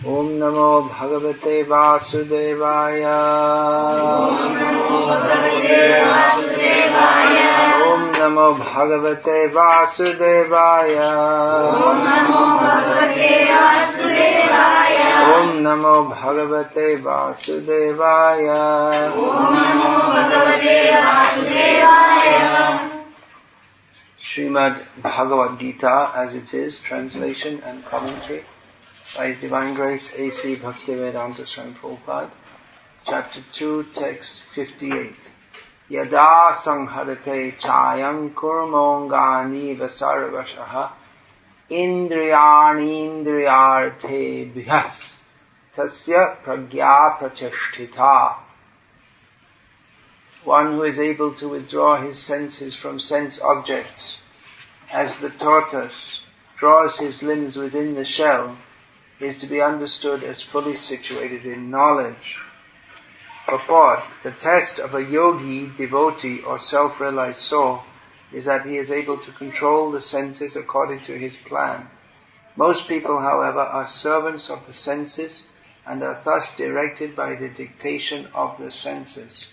Om Namo Bhagavate Vasudevaya. Om Namo Bhagavate Vasudevaya. Om Namo Bhagavate Vasudevaya. Srimad Bhagavad-gita as it is, translation and commentary by His Divine Grace A.C. Bhakti Swami Prabhupada, Chapter 2, Text 58. Yada sangharate chayam kurmongani vasarvashaha indriyani indriyarte bhyas tasya pragya prachashtita. One who is able to withdraw his senses from sense objects, as the tortoise draws his limbs within the shell, is to be understood as fully situated in knowledge. Purport: the test of a yogi, devotee, or self-realized soul is that he is able to control the senses according to his plan. Most people, however, are servants of the senses and are thus directed by the dictation of the senses.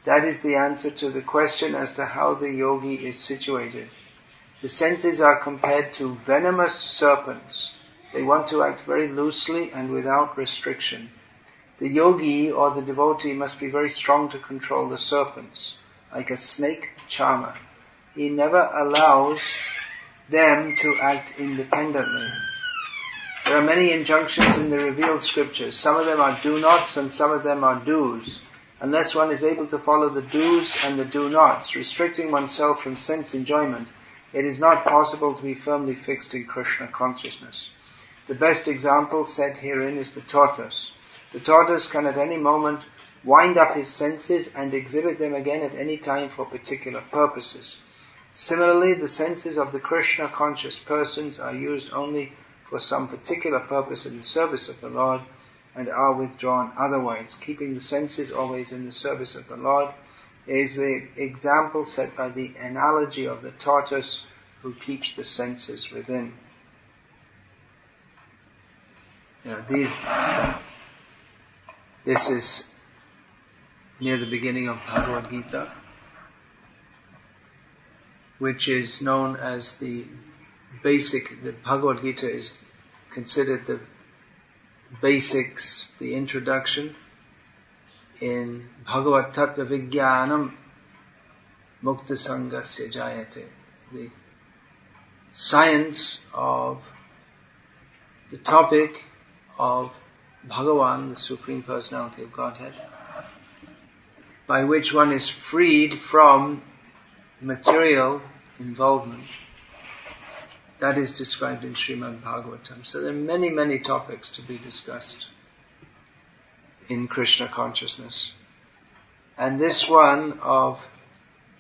That is the answer to the question as to how the yogi is situated. The senses are compared to venomous serpents. They want to act very loosely and without restriction. The yogi or the devotee must be very strong to control the serpents, like a snake charmer. He never allows them to act independently. There are many injunctions in the revealed scriptures. Some of them are do-nots and some of them are do's. Unless one is able to follow the do's and the do-nots, restricting oneself from sense enjoyment, it is not possible to be firmly fixed in Krishna consciousness. The best example set herein is the tortoise. The tortoise can at any moment wind up his senses and exhibit them again at any time for particular purposes. Similarly, the senses of the Krishna conscious persons are used only for some particular purpose in the service of the Lord and are withdrawn otherwise. Keeping the senses always in the service of the Lord is the example set by the analogy of the tortoise who keeps the senses within. This is near the beginning of Bhagavad-gita, which is known as the Bhagavad-gita is considered the basics, the introduction in Bhagavad Tattva Vijnanam Mukta Sangasya Jayate, the science of the topic of Bhagavan, the Supreme Personality of Godhead, by which one is freed from material involvement. That is described in Srimad Bhagavatam. So there are many, many topics to be discussed in Krishna consciousness. And this one of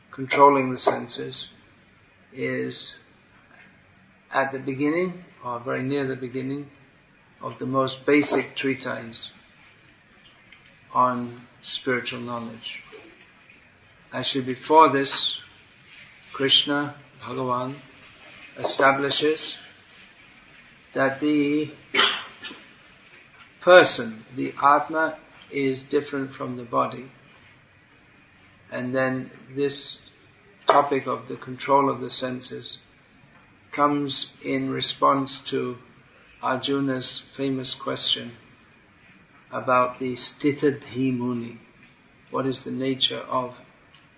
controlling the senses is at the beginning, or very near the beginning, of the most basic treatise on spiritual knowledge. Actually, before this, Krishna, Bhagavan, establishes that the person, the Atma, is different from the body. And then this topic of the control of the senses comes in response to Arjuna's famous question about the Stitadhi Muni. What is the nature of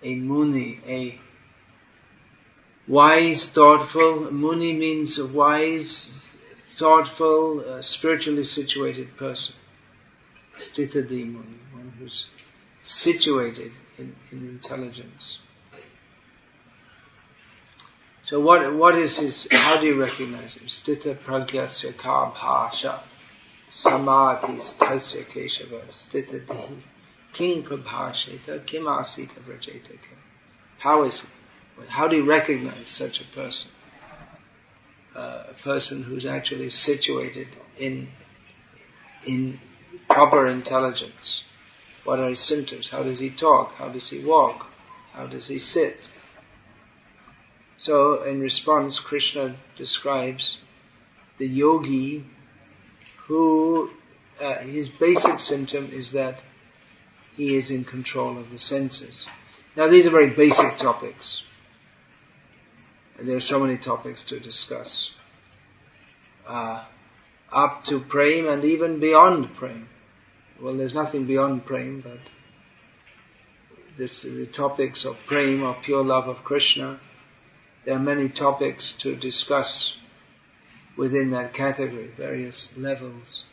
a Muni, a wise, thoughtful? Muni means a wise, thoughtful, spiritually situated person. Stitadhi Muni, one who's situated in intelligence. So what is his, how do you recognize him? Stita pragyasya ka bhasha samadhi sthasya keshava stita dihi king prabhasheta kim asita vrajeta kim. How do you recognize such a person? A person who's actually situated in proper intelligence. What are his symptoms? How does he talk? How does he walk? How does he sit? So, in response, Krishna describes the yogi who his basic symptom is that he is in control of the senses. Now these are very basic topics. And there are so many topics to discuss. Up to prema and even beyond prema. Well, there's nothing beyond prema, but the topics of prema, or pure love of Krishna, there are many topics to discuss within that category, various levels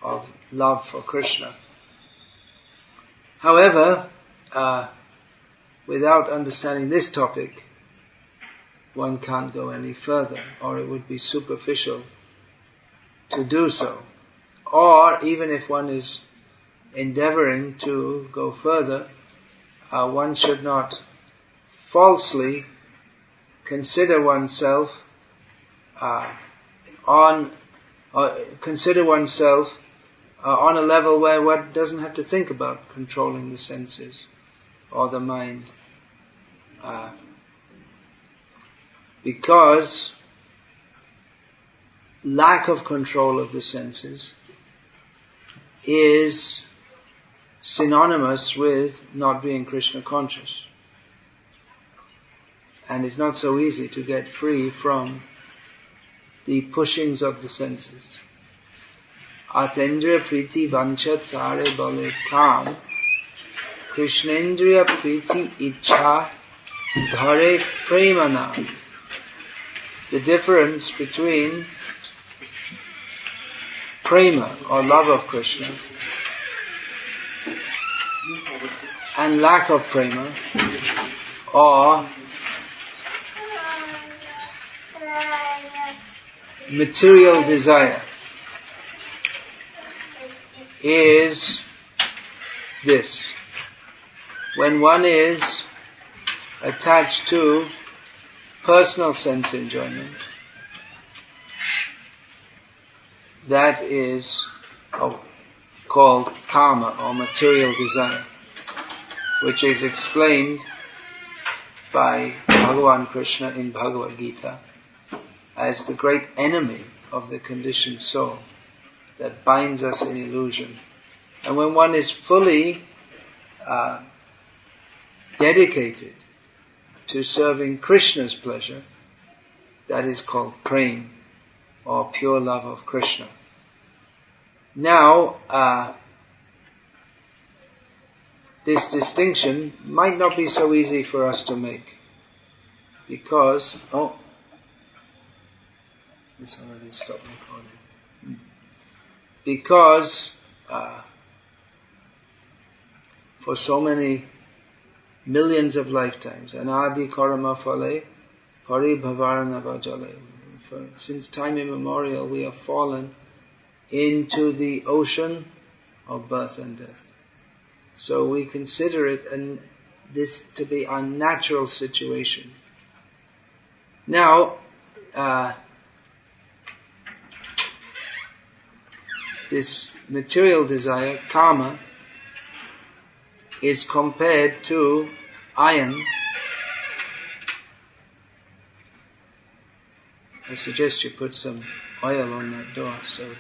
of love for Krishna. However, without understanding this topic, one can't go any further, or it would be superficial to do so. Or even if one is endeavoring to go further, one should not falsely consider oneself on a level where one doesn't have to think about controlling the senses or the mind, because lack of control of the senses is synonymous with not being Krishna conscious. And it's not so easy to get free from the pushings of the senses. Atendriya priti vancha tare bale kam, Krishnendriya priti ichha dhare premana. The difference between prema, or love of Krishna, and lack of prema, or material desire, is this. When one is attached to personal sense enjoyment, that is called karma, or material desire, which is explained by Bhagavan Krishna in Bhagavad-gita as the great enemy of the conditioned soul that binds us in illusion. And when one is fully dedicated to serving Krishna's pleasure, that is called prema, or pure love of Krishna. Now, this distinction might not be so easy for us to make, because, this already stopped recording. Because for so many millions of lifetimes, anadi karma phale paribhavarana jale, since time immemorial we have fallen into the ocean of birth and death. So we consider it this to be a natural situation. Now, this material desire, karma, is compared to iron. I suggest you put some oil on that door, so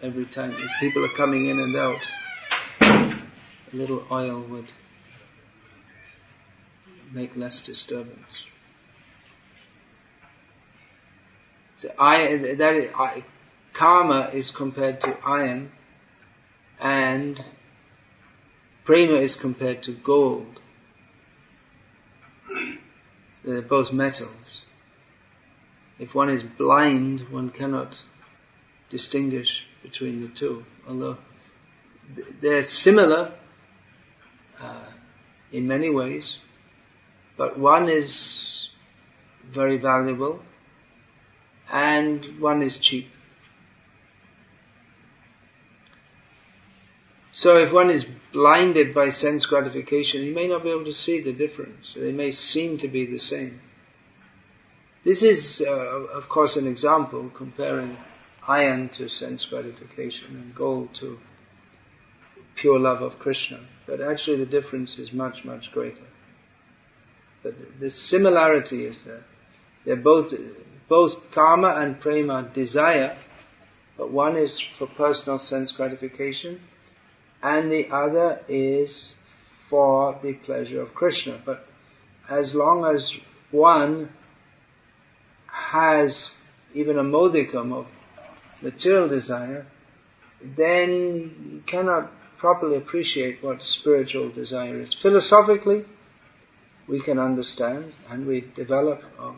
every time if people are coming in and out, a little oil would make less disturbance. So karma is compared to iron, and prema is compared to gold. They're both metals. If one is blind, one cannot distinguish between the two, although they're similar in many ways, but one is very valuable and one is cheap. So if one is blinded by sense gratification, he may not be able to see the difference. They may seem to be the same. This is, of course, an example comparing iron to sense gratification and gold to pure love of Krishna. But actually the difference is much, much greater. But the similarity is that they're both karma and prema desire, But one is for personal sense gratification, and the other is for the pleasure of Krishna. But as long as one has even a modicum of material desire, then you cannot properly appreciate what spiritual desire is. Philosophically, we can understand, and we develop, or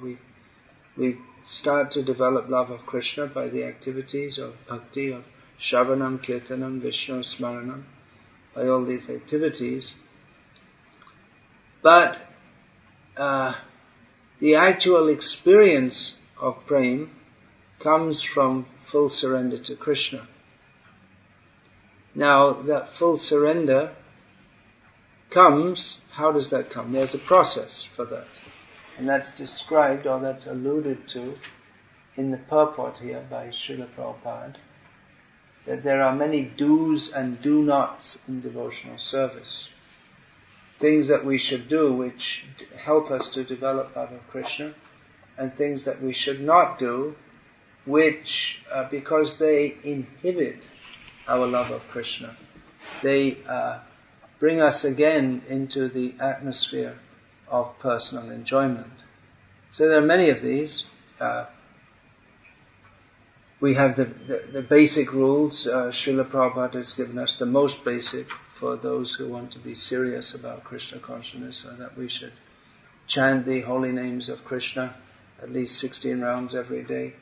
we start to develop love of Krishna by the activities of Bhakti, of Shravanam, Kirtanam, Vishnu Smaranam, by all these activities. But the actual experience of prema comes from full surrender to Krishna. Now, that full surrender comes, how does that come? There's a process for that. And that's described, or that's alluded to, in the purport here by Srila Prabhupada, that there are many do's and do-nots in devotional service. Things that we should do which help us to develop love of Krishna, and things that we should not do, which, because they inhibit our love of Krishna, they bring us again into the atmosphere of personal enjoyment. So there are many of these. We have the basic rules. Srila Prabhupada has given us the most basic for those who want to be serious about Krishna consciousness, so that we should chant the holy names of Krishna at least 16 rounds every day.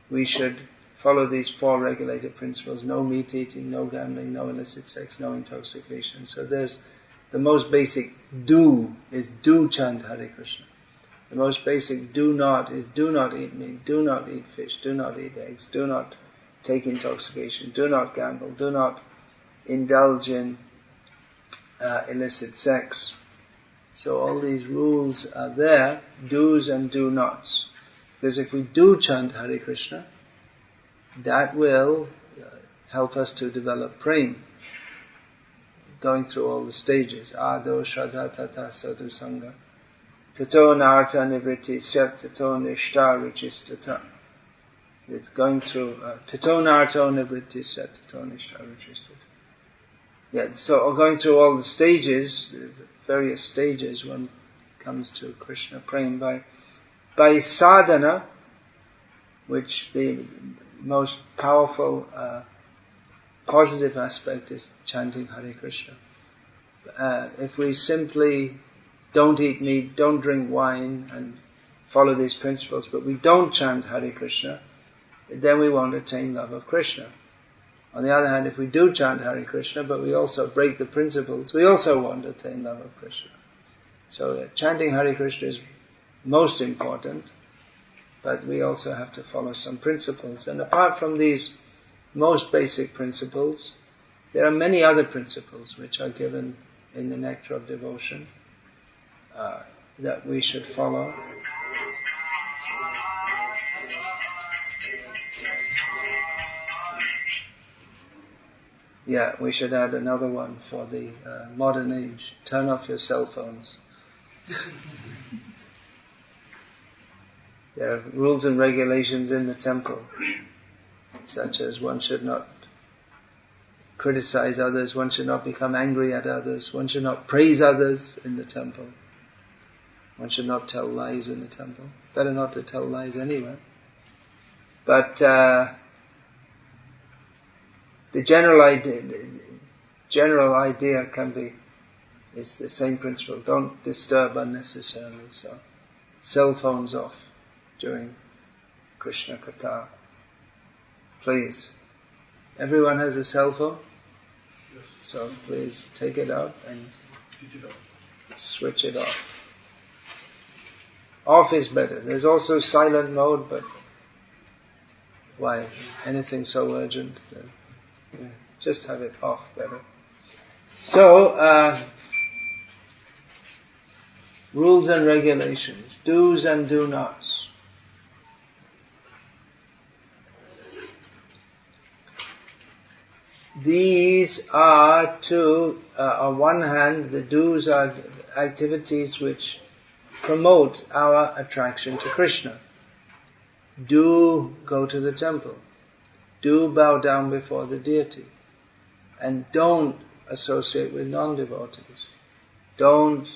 We should follow these 4 regulated principles: no meat eating, no gambling, no illicit sex, no intoxication. So there's the most basic do is do chant Hare Krishna. The most basic do not is do not eat meat, do not eat fish, do not eat eggs, do not take intoxication, do not gamble, do not indulge in illicit sex. So all these rules are there, do's and do nots. Because if we do chant Hare Krishna, that will help us to develop prema, going through all the stages. Ado, Shraddha, Tata, Sadhu, Sangha. Tato narta nivritti syat, tato nishta ruchistata. It's going through tato narto nivritti syat, tato nishta ruchistata. Yeah, so going through all the stages, the various stages, one comes to Krishna prema by sadhana, which the most powerful positive aspect is chanting Hare Krishna. If we simply don't eat meat, don't drink wine, and follow these principles, but we don't chant Hare Krishna, then we won't attain love of Krishna. On the other hand, if we do chant Hare Krishna, but we also break the principles, we also won't attain love of Krishna. So chanting Hare Krishna is most important, but we also have to follow some principles. And apart from these most basic principles, there are many other principles which are given in the Nectar of Devotion that we should follow. Yeah, we should add another one for the modern age. Turn off your cell phones. There are rules and regulations in the temple, such as one should not criticize others, one should not become angry at others, one should not praise others in the temple, one should not tell lies in the temple. Better not to tell lies anywhere. But the general idea is the same principle. Don't disturb unnecessarily. So, cell phones off during Krishna Katha. Please. Everyone has a cell phone? Yes. So please take it out and switch it off. Off is better. There's also silent mode, but why? Anything so urgent? Just have it off better. So, rules and regulations, do's and do nots. These are on one hand, the do's are activities which promote our attraction to Krishna. Do go to the temple. do bow down before the deity. And don't associate with non-devotees. Don't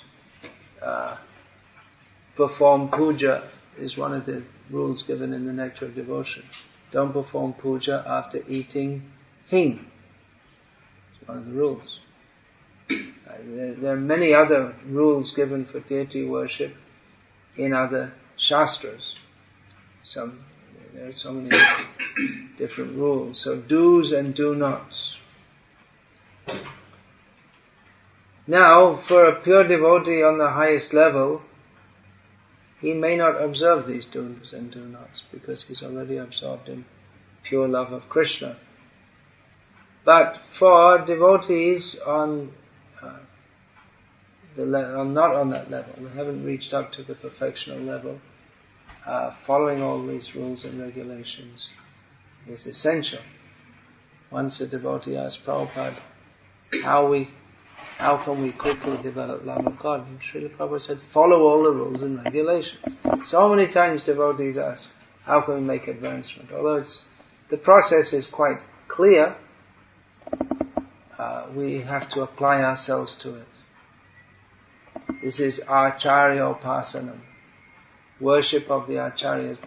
perform puja, is one of the rules given in the Nectar of Devotion. Don't perform puja after eating hing. It's one of the rules. There are many other rules given for deity worship in other shastras. There are so many different rules. So do's and do nots. Now, for a pure devotee on the highest level, he may not observe these do's and do nots because he's already absorbed in pure love of Krishna. But for devotees on not on that level, they haven't reached up to the perfectional level, following all these rules and regulations is essential. Once a devotee asked Prabhupada, how can we quickly develop love of God? And Srila Prabhupada said, follow all the rules and regulations. So many times devotees ask, how can we make advancement? Although the process is quite clear, we have to apply ourselves to it. This is Acharya Upasanam, worship of the Acharyas.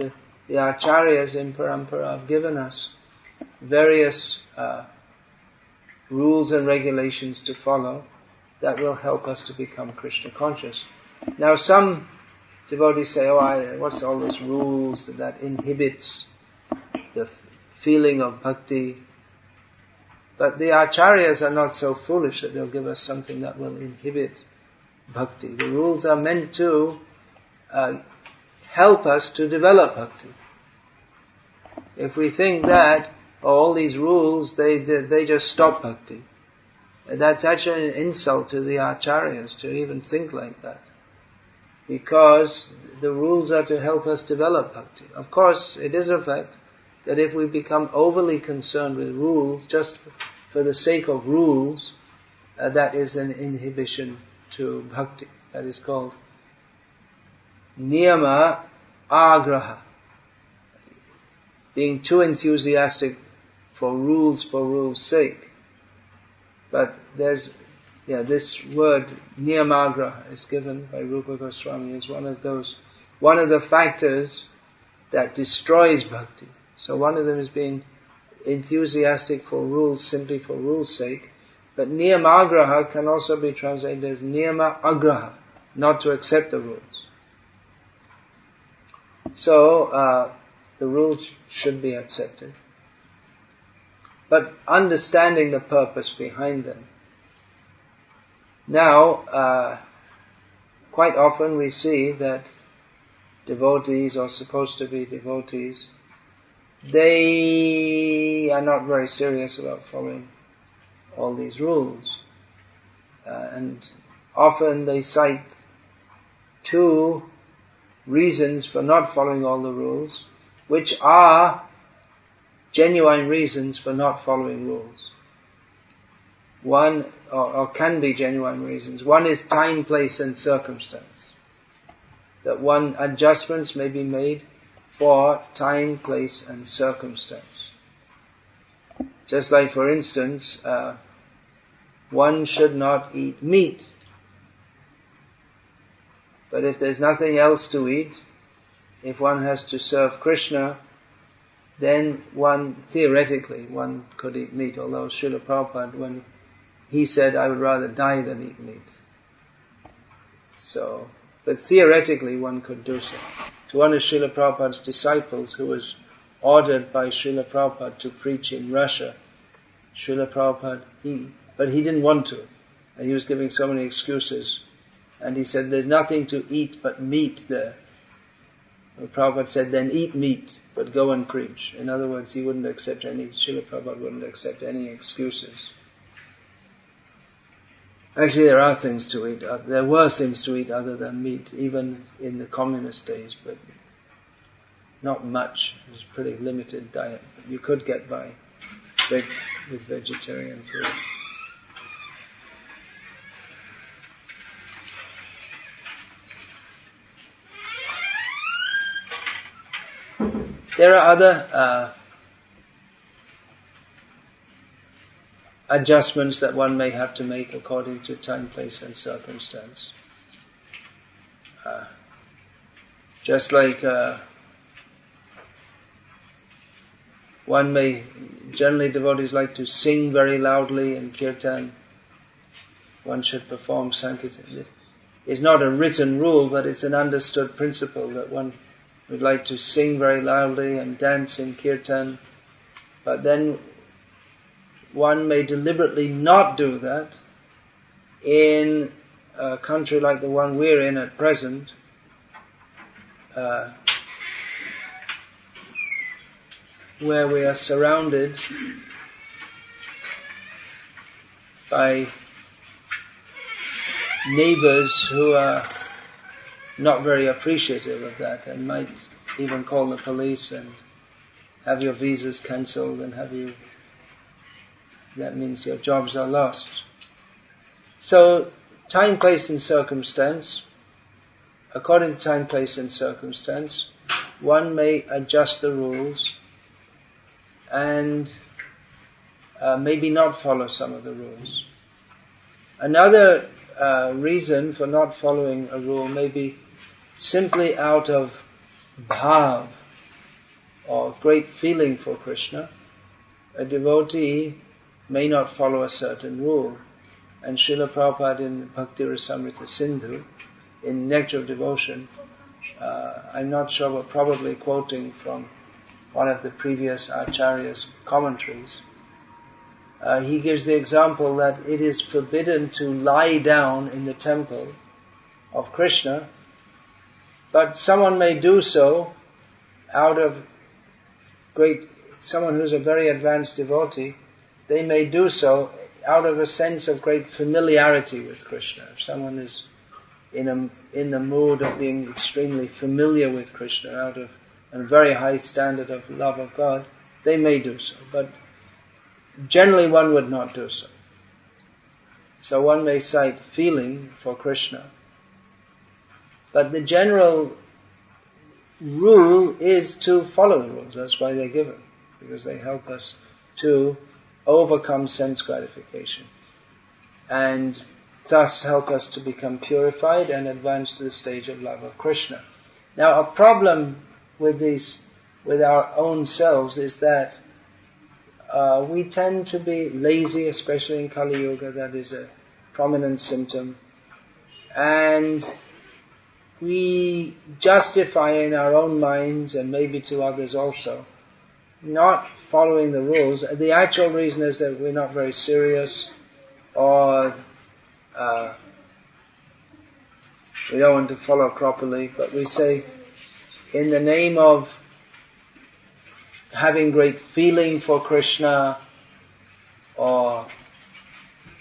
The Acharyas in Parampara have given us various rules and regulations to follow that will help us to become Krishna conscious. Now some devotees say, what's all these rules that inhibits the feeling of bhakti? But the Acharyas are not so foolish that they'll give us something that will inhibit bhakti. The rules are meant to help us to develop bhakti. If we think that all these rules, they just stop bhakti, that's actually an insult to the Acharyas to even think like that. Because the rules are to help us develop bhakti. Of course, it is a fact that if we become overly concerned with rules, just for the sake of rules, that is an inhibition to bhakti. That is called niyama agraha. Being too enthusiastic for rules' sake. But this word niyamagraha is given by Rupa Goswami as one of the factors that destroys bhakti. So one of them is being enthusiastic for rules simply for rules' sake. But niyamagraha can also be translated as niyama agraha, not to accept the rules. So the rules should be accepted, but understanding the purpose behind them. Now, quite often we see that devotees, or supposed to be devotees, they are not very serious about following all these rules. And often they cite two reasons for not following all the rules, which are genuine reasons for not following rules. One, or can be genuine reasons. One is time, place and circumstance. That adjustments may be made for time, place and circumstance. Just like, for instance, one should not eat meat. But if there's nothing else to eat, if one has to serve Krishna, then theoretically, one could eat meat. Although Srila Prabhupada, when he said, I would rather die than eat meat. But theoretically one could do so. To one of Srila Prabhupada's disciples, who was ordered by Srila Prabhupada to preach in Russia, Srila Prabhupada, but he didn't want to. And he was giving so many excuses. And he said, there's nothing to eat but meat there. And Prabhupada said, then eat meat, but go and preach. In other words, Srila Prabhupada wouldn't accept any excuses. Actually, there are things to eat. There were things to eat other than meat, even in the communist days, but not much. It was a pretty limited diet. But you could get by with vegetarian food. There are other adjustments that one may have to make according to time, place and circumstance. Just like generally devotees like to sing very loudly in kirtan, one should perform sankirtan. It's not a written rule, but it's an understood principle that one would like to sing very loudly and dance in kirtan, but then one may deliberately not do that in a country like the one we're in at present, where we are surrounded by neighbors who are not very appreciative of that and might even call the police and have your visas cancelled and that means your jobs are lost. So, time, place and circumstance, according to time, place and circumstance, one may adjust the rules and maybe not follow some of the rules. Another reason for not following a rule may be simply out of bhav or great feeling for Krishna. A devotee may not follow a certain rule. And Srila Prabhupada in Bhakti Rasamrita Sindhu, in Nectar of Devotion, I'm not sure, but probably quoting from one of the previous Acharya's commentaries, he gives the example that it is forbidden to lie down in the temple of Krishna, but someone may do so someone who's a very advanced devotee, they may do so out of a sense of great familiarity with Krishna. If someone is in the mood of being extremely familiar with Krishna, out of a very high standard of love of God, they may do so. But generally one would not do so. So one may cite feeling for Krishna. But the general rule is to follow the rules. That's why they're given, because they help us to overcome sense gratification and thus help us to become purified and advance to the stage of love of Krishna. Now, a problem with our own selves is that we tend to be lazy, especially in Kali Yuga. That is a prominent symptom. And we justify in our own minds, and maybe to others also, not following the rules. The actual reason is that we're not very serious, or we don't want to follow properly, but we say, in the name of having great feeling for Krishna, or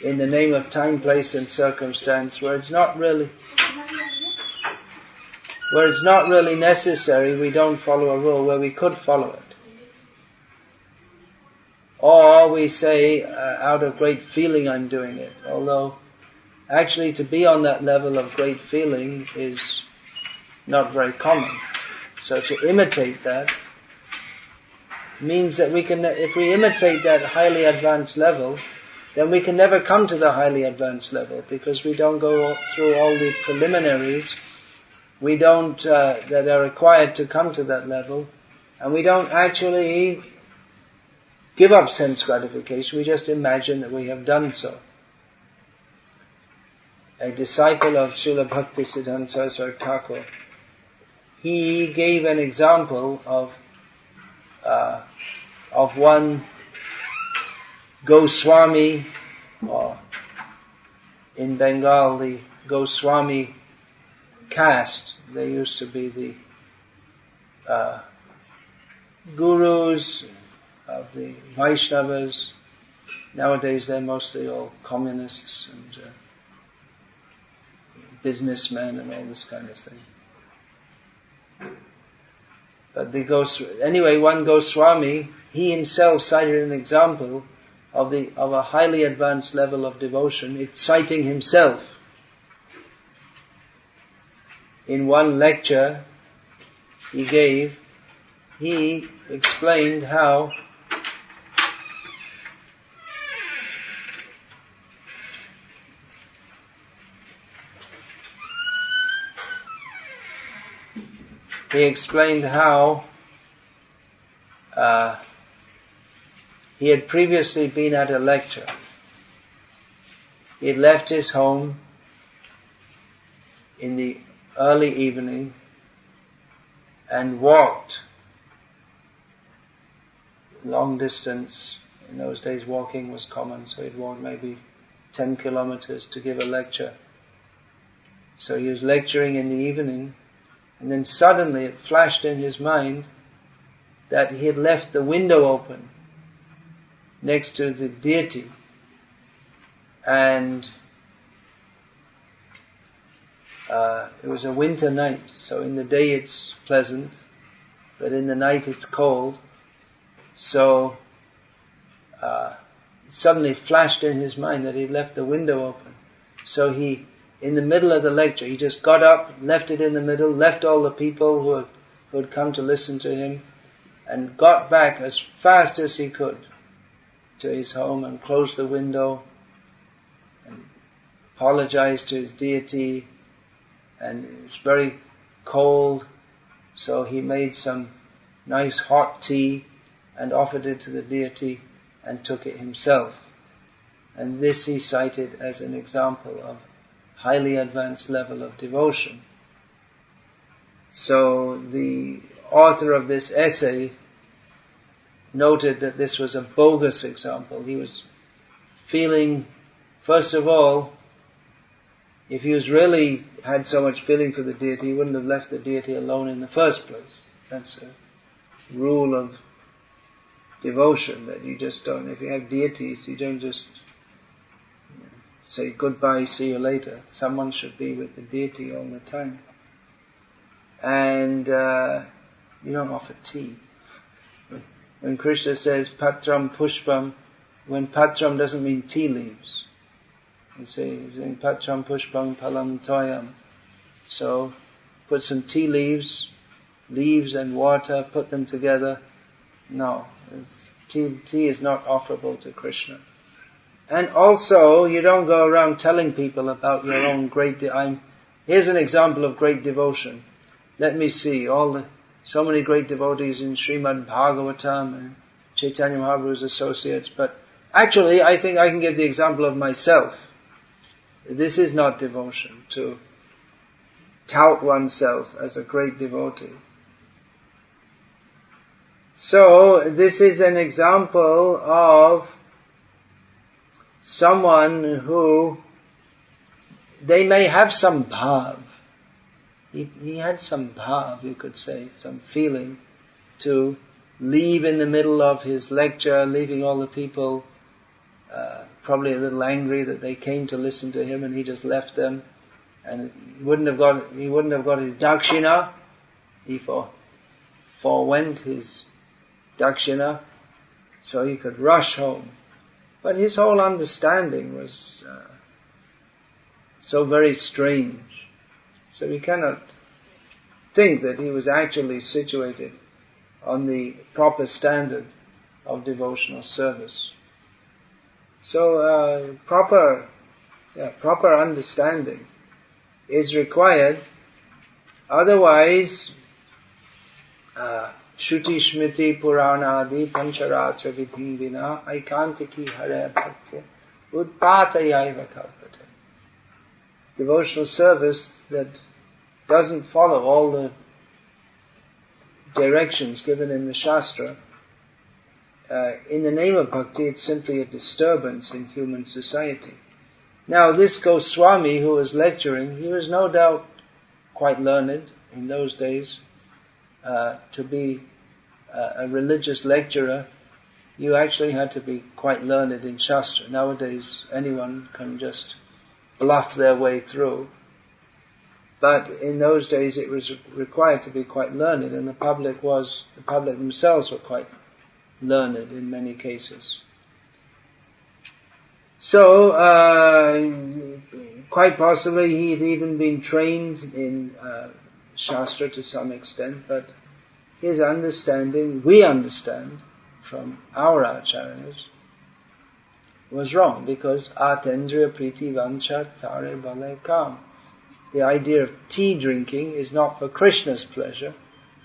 in the name of time, place and circumstance, where it's not really necessary, we don't follow a rule where we could follow it. Or we say, out of great feeling I'm doing it, although actually to be on that level of great feeling is not very common. So to imitate that means that if we imitate that highly advanced level, then we can never come to the highly advanced level, because we don't go through all the preliminaries that are required to come to that level, and we don't actually give up sense gratification. We just imagine that we have done so. A disciple of Srila Bhakti Siddhanta Saraswati Thakur, he gave an example of one Goswami, or in Bengal the Goswami caste. They used to be the gurus of the Vaishnavas. Nowadays they're mostly all communists and businessmen and all this kind of thing. But one Goswami, he himself cited an example of a highly advanced level of devotion. It's citing himself. In one lecture he gave, he explained how he explained how he had previously been at a lecture. He had left his home in the early evening and walked long distance. In those days walking was common, so he'd walked maybe 10 kilometers to give a lecture. So he was lecturing in the evening, and then suddenly it flashed in his mind that he had left the window open next to the deity, and it was a winter night, so in the day it's pleasant, but in the night it's cold. So it suddenly flashed in his mind that he'd left the window open. So he, in the middle of the lecture, he just got up, left it in the middle, left all the people who had come to listen to him, and got back as fast as he could to his home and closed the window and apologized to his deity. And it was very cold, so he made some nice hot tea and offered it to the deity and took it himself. And this he cited as an example of highly advanced level of devotion. So the author of this essay noted that this was a bogus example. He was feeling, first of all, if he was really had so much feeling for the deity, he wouldn't have left the deity alone in the first place. That's a rule of devotion, that you just don't, if you have deities, you don't just say goodbye, see you later. Someone should be with the deity all the time. And you don't offer tea. When Krishna says patram pushpam, when patram doesn't mean tea leaves. You say patram pushpam palam toyam. So put some tea leaves and water, put them together. No, tea is not offerable to Krishna. And also, you don't go around telling people about your own great here's an example of great devotion. Let me see, so many great devotees in Srimad Bhagavatam and Chaitanya Mahaprabhu's associates, but actually I think I can give the example of myself. This is not devotion, to tout oneself as a great devotee. So, this is an example of someone who, they may have some bhav. He had some bhav, you could say, some feeling to leave in the middle of his lecture, leaving all the people probably a little angry that they came to listen to him and he just left them, and he wouldn't have got his dakshina. He forwent his dakshina so he could rush home. But his whole understanding was so very strange. So we cannot think that he was actually situated on the proper standard of devotional service. So proper understanding is required. Otherwise, Shruti Smriti Purana Adi Pancharatra Vidhi Vina Aikantiki Hare Bhakti Utpatayaiva Kalpate. Devotional service that doesn't follow all the directions given in the Shastra, in the name of bhakti, it's simply a disturbance in human society. Now this Goswami who was lecturing, he was no doubt quite learned in those days. To be a religious lecturer, you actually had to be quite learned in Shastra. Nowadays anyone can just bluff their way through. But in those days it was required to be quite learned, and the public themselves were quite learned in many cases. So, quite possibly he had even been trained in Shastra to some extent, but his understanding, we understand from our acharyas, was wrong, because atendriya priti vancha tare bale kam. The idea of tea drinking is not for Krishna's pleasure,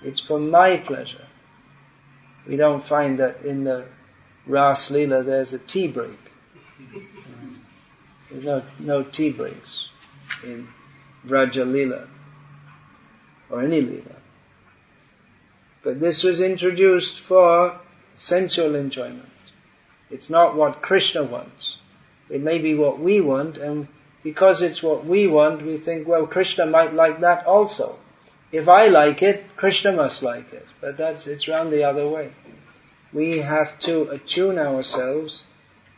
It's for my pleasure. We don't find that in the Ras Leela there's a tea break. There's no tea breaks in Vraja Leela or any Leela. But this was introduced for sensual enjoyment. It's not what Krishna wants. It may be what we want, and because it's what we want, we think, well, Krishna might like that also. If I like it, Krishna must like it. But it's round the other way. We have to attune ourselves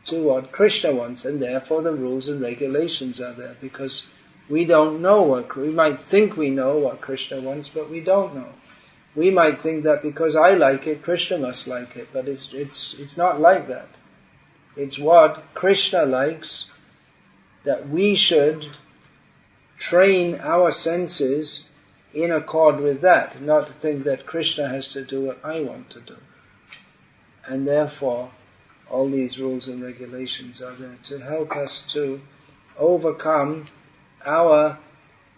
to what Krishna wants, and therefore the rules and regulations are there, because we don't know we might think we know what Krishna wants, but we don't know. We might think that because I like it, Krishna must like it, but it's not like that. It's what Krishna likes, that we should train our senses in accord with that, not to think that Krishna has to do what I want to do. And therefore, all these rules and regulations are there to help us to overcome our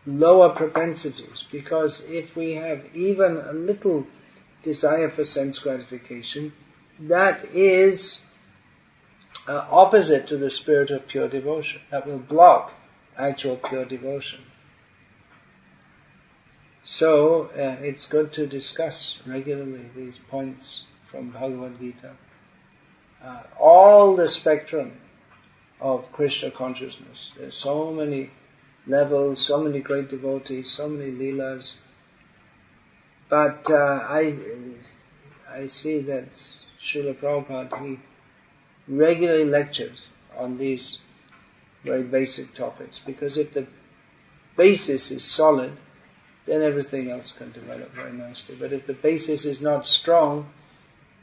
lower propensities. Because if we have even a little desire for sense gratification, that is opposite to the spirit of pure devotion. That will block actual pure devotion. So it's good to discuss regularly these points from Bhagavad-gita. All the spectrum of Krishna consciousness. There's so many levels, so many great devotees, so many leelas. But I see that Srila Prabhupada, he regularly lectures on these very basic topics, because if the basis is solid, then everything else can develop very nicely. But if the basis is not strong,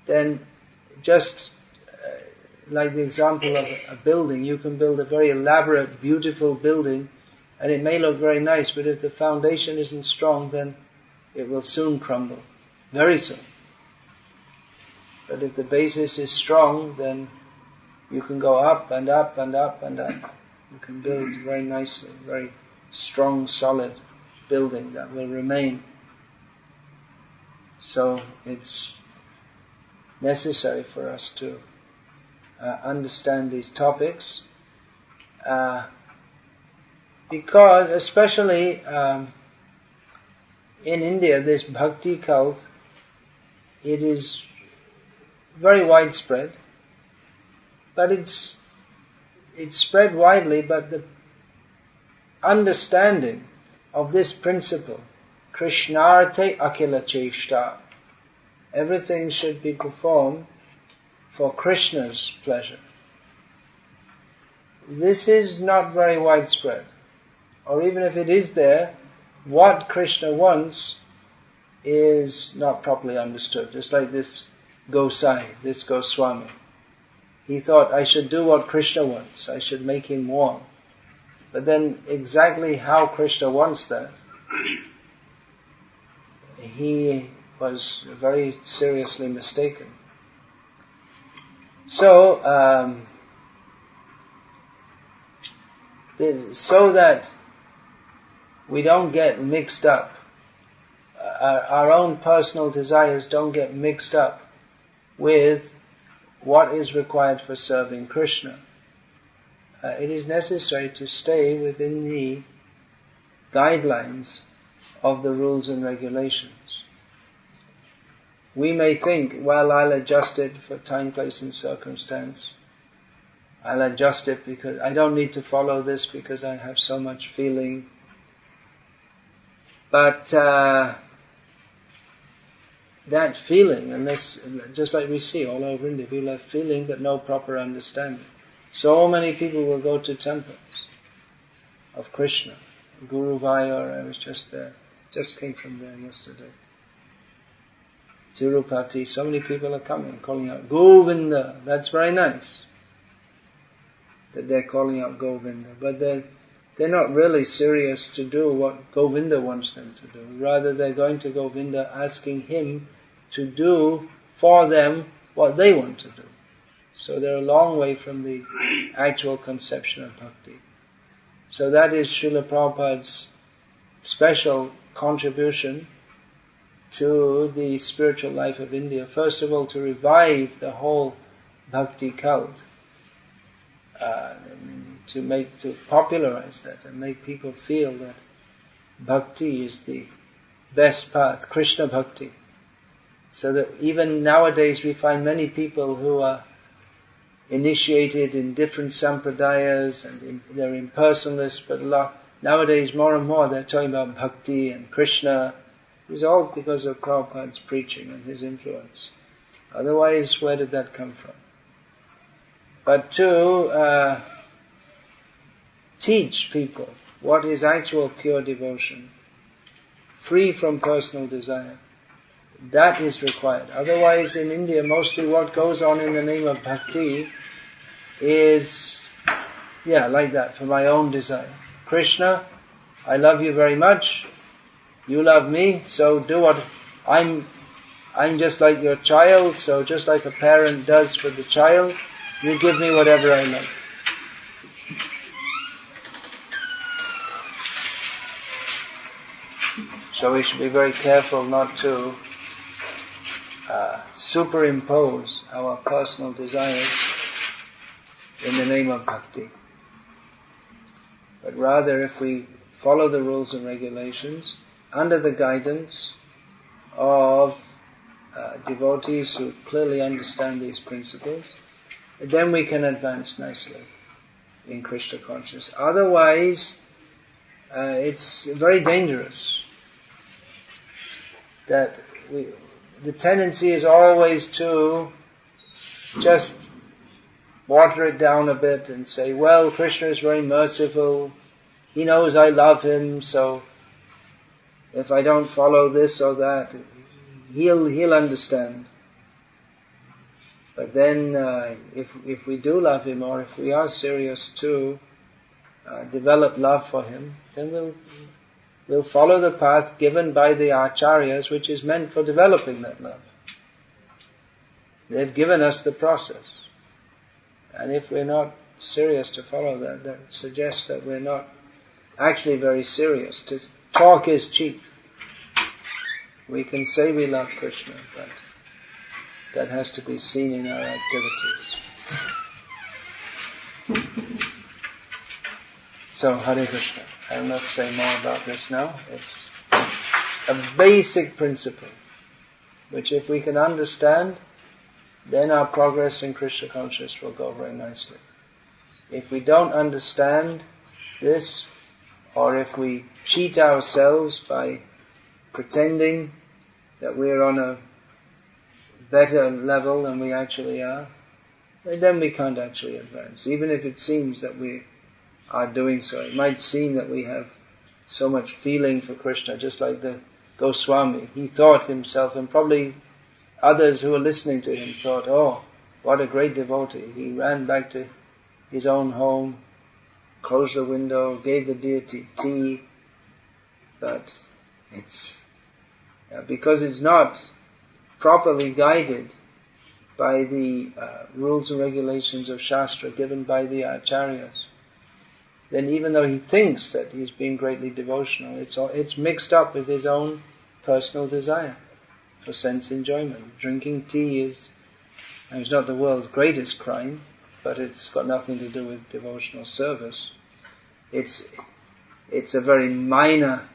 then just like the example of a building, you can build a very elaborate, beautiful building, and it may look very nice, but if the foundation isn't strong, then it will soon crumble, very soon. But if the basis is strong, then you can go up and up and up and up. You can build very nicely, very strong, solid building that will remain. So it's necessary for us to understand these topics, because especially in India, this Bhakti cult, it is very widespread, but it's spread widely, but the understanding of this principle, Krishnarte Akila Cheshta, everything should be performed for Krishna's pleasure. This is not very widespread. Or even if it is there, what Krishna wants is not properly understood. Just like this Gosai, this Goswami. He thought, I should do what Krishna wants. I should make him warm. But then exactly how Krishna wants that, he was very seriously mistaken. So, so that we don't get mixed up, our own personal desires don't get mixed up with what is required for serving Krishna. It is necessary to stay within the guidelines of the rules and regulations. We may think, well, I'll adjust it for time, place and circumstance. I'll adjust it because I don't need to follow this because I have so much feeling. But that feeling, and this, just like we see all over India, people have feeling but no proper understanding. So many people will go to temples of Krishna. Guru Vayar, I was just there, just came from there yesterday. Tirupati, so many people are coming, calling out Govinda. That's very nice that they're calling out Govinda, but they're not really serious to do what Govinda wants them to do. Rather, they're going to Govinda asking him to do for them what they want to do. So they're a long way from the actual conception of bhakti. So that is Srila Prabhupada's special contribution to the spiritual life of India. First of all, to revive the whole Bhakti cult, to popularize that and make people feel that Bhakti is the best path, Krishna Bhakti. So that even nowadays we find many people who are initiated in different sampradayas and they're impersonalists, but nowadays more and more they're talking about Bhakti and Krishna. It's all because of Prabhupada's preaching and his influence. Otherwise, where did that come from? But to teach people what is actual pure devotion, free from personal desire, that is required. Otherwise, in India, mostly what goes on in the name of Bhakti is, like that, for my own desire. Krishna, I love you very much, you love me, so do what, I'm just like your child, so just like a parent does for the child, you give me whatever I like. So we should be very careful not to superimpose our personal desires in the name of Bhakti. But rather, if we follow the rules and regulations under the guidance of devotees who clearly understand these principles, then we can advance nicely in Krishna consciousness. Otherwise, it's very dangerous. That the tendency is always to just water it down a bit and say, well, Krishna is very merciful, he knows I love him, so if I don't follow this or that, he'll understand. But then, if we do love him, or if we are serious to develop love for him, then we'll follow the path given by the acharyas, which is meant for developing that love. They've given us the process. And if we're not serious to follow that, that suggests that we're not actually very serious. To talk is cheap. We can say we love Krishna, but that has to be seen in our activities. So, Hare Krishna. I will not say more about this now. It's a basic principle, which if we can understand, then our progress in Krishna consciousness will go very nicely. If we don't understand this, or if we cheat ourselves by pretending that we're on a better level than we actually are, then we can't actually advance. Even if it seems that we are doing so. It might seem that we have so much feeling for Krishna, just like the Goswami. He thought himself, and probably others who were listening to him thought, oh, what a great devotee. He ran back to his own home, closed the window, gave the deity tea, but because it's not properly guided by the rules and regulations of Shastra given by the acharyas, then even though he thinks that he's being greatly devotional, it's mixed up with his own personal desire for sense enjoyment. Drinking tea is not the world's greatest crime, but it's got nothing to do with devotional service. It's a very minor.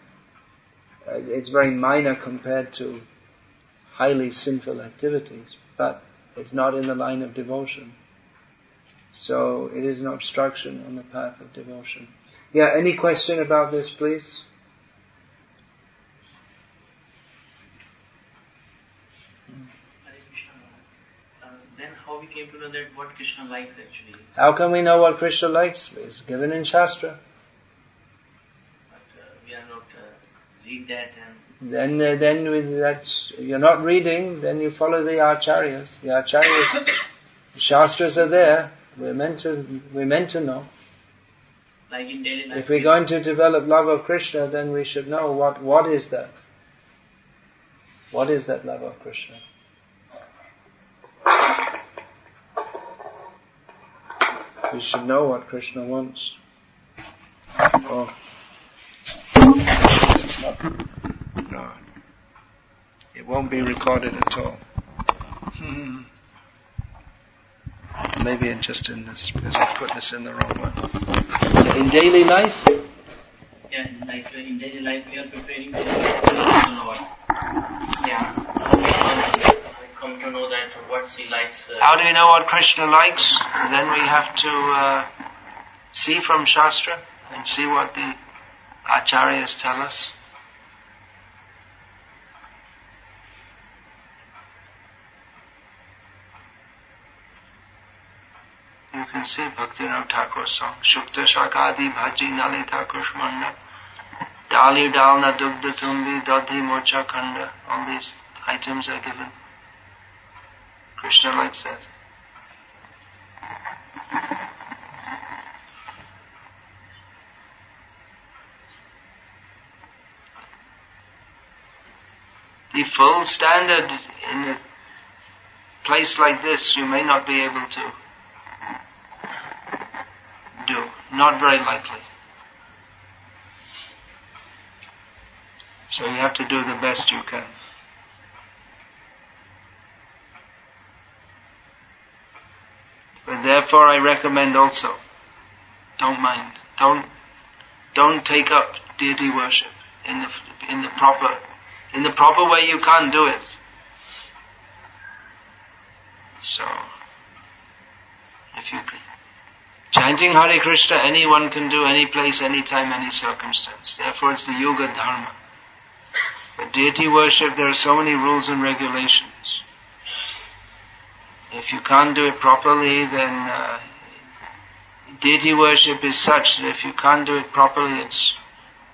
It's very minor compared to highly sinful activities, but it's not in the line of devotion. So it is an obstruction on the path of devotion. Yeah, any question about this, please? Then how we came to know that what Krishna likes actually? How can we know what Krishna likes? It's given in Shastra. But we are not read that and... Then that's, you're not reading, then you follow the acharyas. The acharyas, the Shastras are there. We're meant to know. Like in daily life. If we're going to develop love of Krishna, then we should know what is that. What is that love of Krishna? We should know what Krishna wants. Oh. This is not... No. it won't be recorded at all. Maybe just in this, because I put this in the wrong one. So in daily life? Yeah, like in daily life we are preparing for the Lord. Yeah. I come to know that what he likes. How do we know what Krishna likes? Then we have to see from Shastra and see what the Acharyas tell us. You can see Bhakti Thakur's song, Shukta Shakadi Bhaji Nalita Kushmanda, Dali Dalna Dugdha Tumbi Dadhi Mocha Khanda. All these items are given. Krishna likes that. The full standard in a place like this you may not be able to do. Not very likely. So you have to do the best you can. But therefore I recommend also, don't mind, don't take up deity worship in the proper way. You can't do it. So, if you can. Chanting Hare Krishna, anyone can do, any place, any time, any circumstance. Therefore it's the Yuga Dharma. But deity worship, there are so many rules and regulations. If you can't do it properly, then deity worship is such that if you can't do it properly, it's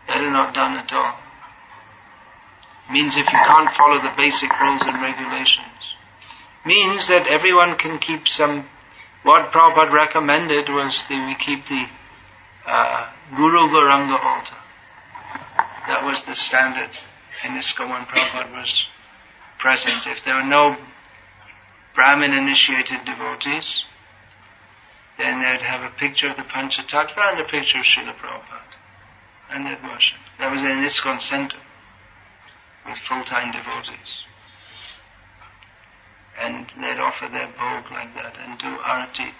better not done at all. Means if you can't follow the basic rules and regulations. Means that everyone can keep some. What Prabhupada recommended was that we keep the Guru Gauranga altar. That was the standard in ISKCON when Prabhupada was present. If there were no Brahmin initiated devotees, then they'd have a picture of the Panchatattva and a picture of Srila Prabhupada. And they'd worship. That was in an ISKCON center with full-time devotees. And they'd offer their bhog like that and do arati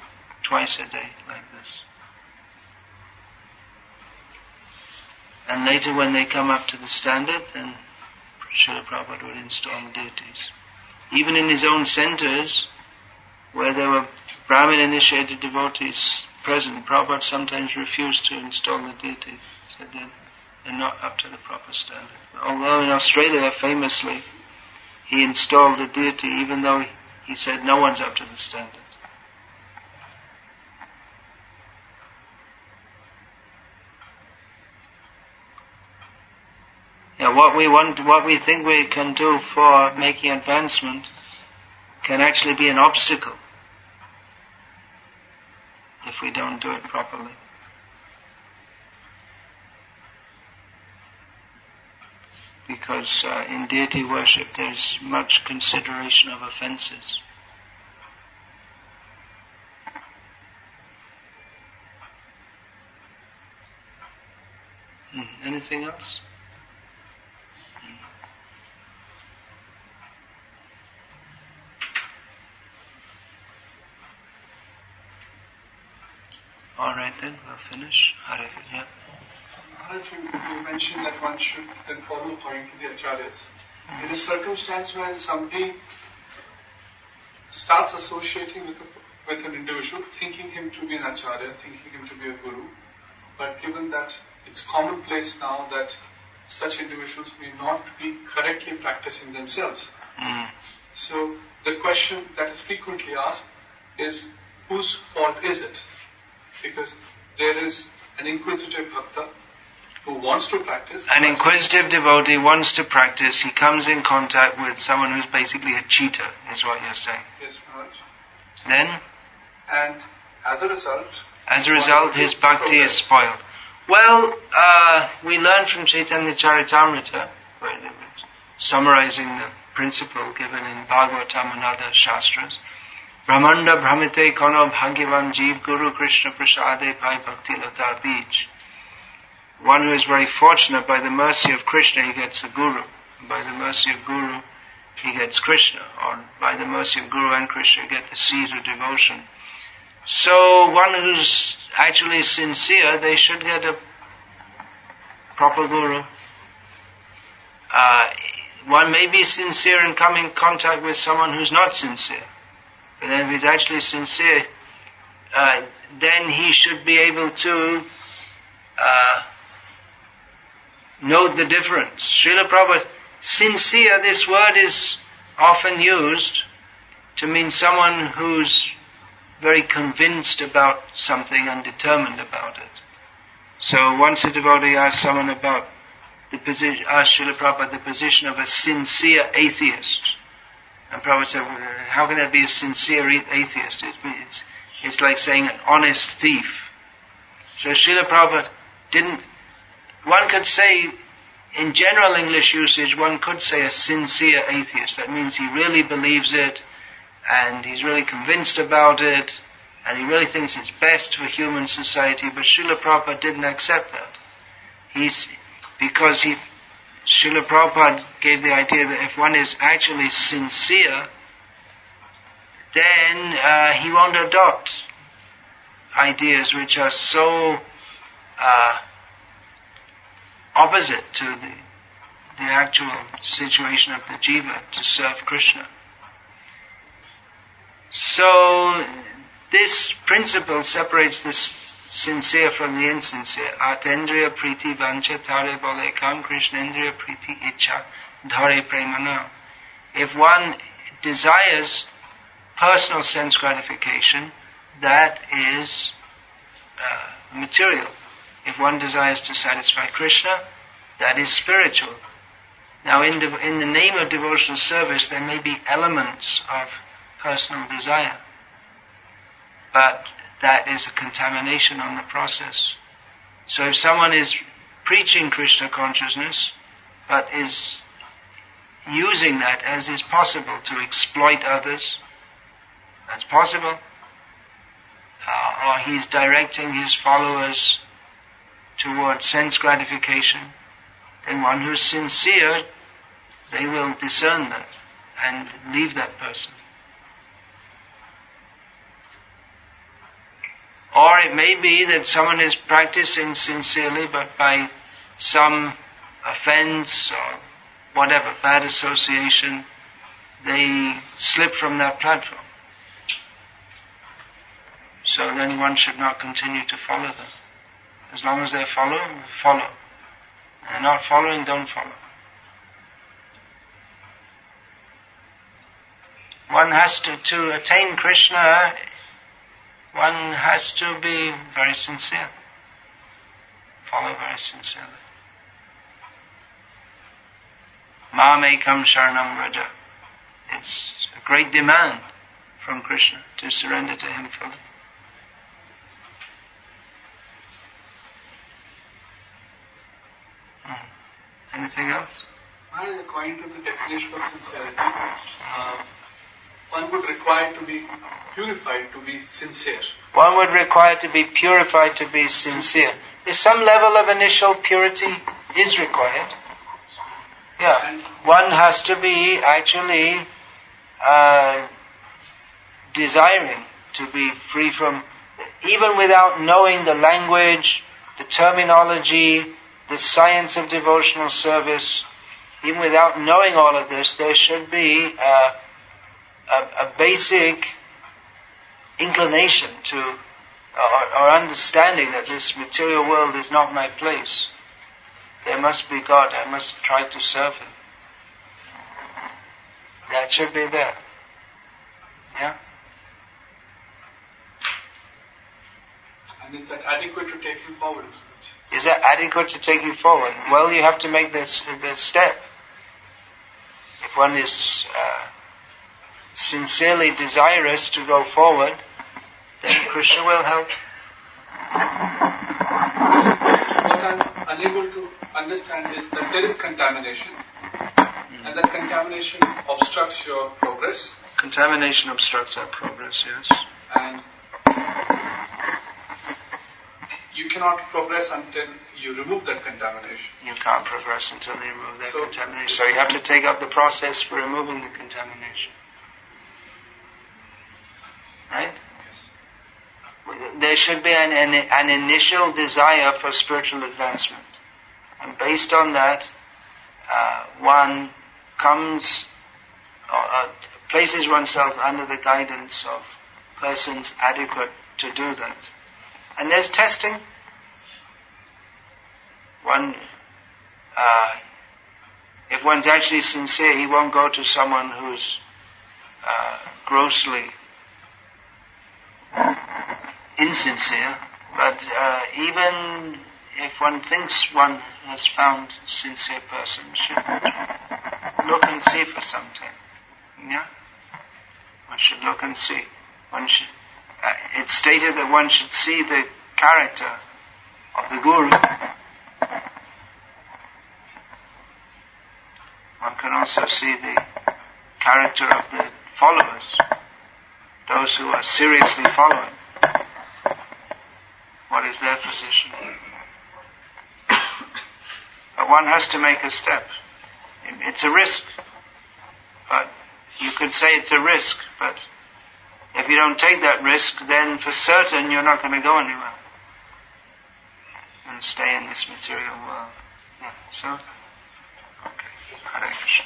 twice a day like this. And later when they come up to the standard, then Srila Prabhupada would install deities. Even in his own centers, where there were Brahmin initiated devotees present, Prabhupada sometimes refused to install the deities. Said they're not up to the proper standard. Although in Australia, famously, he installed the deity even though he said no one's up to the standard. Yeah, what we think we can do for making advancement can actually be an obstacle if we don't do it properly. Because in deity worship there's much consideration of offenses. Anything else? All right then, we'll finish. Yeah. You mentioned that one should then follow according to the acharyas. In a circumstance when somebody starts associating with an individual, thinking him to be an acharya, thinking him to be a guru, but given that it's commonplace now that such individuals may not be correctly practicing themselves. So the question that is frequently asked is, whose fault is it? Because there is an inquisitive bhakta who wants to practice. An inquisitive devotee wants to practice. He comes in contact with someone who's basically a cheater, is what you're saying. Yes, Maharaj. Then? And as a result, his bhakti is spoiled. Well, we learn from Chaitanya Charitamrita, summarizing the principle given in Bhagavatam and other Shastras. Brahmanda Brahmite Kono Bhagyavan Jeev Guru Krishna Prasade Pai Bhakti Lata Beach. One who is very fortunate, by the mercy of Krishna he gets a guru. By the mercy of Guru he gets Krishna, or by the mercy of Guru and Krishna, you get the seed of devotion. So one who's actually sincere, they should get a proper Guru. One may be sincere and come in contact with someone who's not sincere. But then if he's actually sincere, then he should be able to note the difference. Srila Prabhupada, sincere, this word is often used to mean someone who's very convinced about something and determined about it. So once a devotee asked someone about asked Srila Prabhupada the position of a sincere atheist. And Prabhupada said, well, how can there be a sincere atheist? It's like saying an honest thief. So Srila Prabhupada one could say, in general English usage, one could say a sincere atheist. That means he really believes it, and he's really convinced about it, and he really thinks it's best for human society. But Srila Prabhupada didn't accept that. Because Srila Prabhupada gave the idea that if one is actually sincere, then he won't adopt ideas which are so opposite to the actual situation of the jiva to serve Krishna. So this principle separates the sincere from the insincere. Atendriya priti vancha thare bole kam krishnendriya priti icha dhare premana. If one desires personal sense gratification, that is material. If one desires to satisfy Krishna, that is spiritual. Now in the name of devotional service, there may be elements of personal desire, but that is a contamination on the process. So if someone is preaching Krishna consciousness, but is using that as is possible to exploit others, that's possible. Or he's directing his followers towards sense gratification, then one who's sincere, they will discern that and leave that person. Or it may be that someone is practicing sincerely, but by some offense or whatever, bad association, they slip from that platform. So then one should not continue to follow them. As long as they're following, follow. And they're not following, don't follow. One has to attain Krishna, one has to be very sincere. Follow very sincerely. Mam ekam sharanam vraja. It's a great demand from Krishna to surrender to him fully. Anything else? Well, according to the definition of sincerity, one would require to be purified to be sincere. One would require to be purified to be sincere. Some level of initial purity is required. Yeah. One has to be actually desiring to be free from, even without knowing the language, the terminology, the science of devotional service, even without knowing all of this, there should be a basic inclination to, or understanding that this material world is not my place. There must be God, I must try to serve Him. That should be there. Yeah? And is that adequate to take him forward? Is that adequate to take you forward? Well, you have to make the step. If one is sincerely desirous to go forward, then Krishna will help. What I'm unable to understand is that there is contamination, and that contamination obstructs your progress. Contamination obstructs our progress, yes. And you cannot progress until you remove that contamination. You can't progress until you remove that contamination. So you have to take up the process for removing the contamination. Right? Yes. There should be an initial desire for spiritual advancement. And based on that, one comes, places oneself under the guidance of persons adequate to do that. And there's testing. If one's actually sincere, he won't go to someone who's grossly insincere. But even if one thinks one has found a sincere person, should look and see for some time. Yeah? One should look and see. It's stated that one should see the character of the Guru. One can also see the character of the followers, those who are seriously following. What is their position? But one has to make a step. It's a risk. But you could say it's a risk, but if you don't take that risk, then for certain you're not going to go anywhere. You're going to stay in this material world. Yeah, so, okay. Hare Krishna.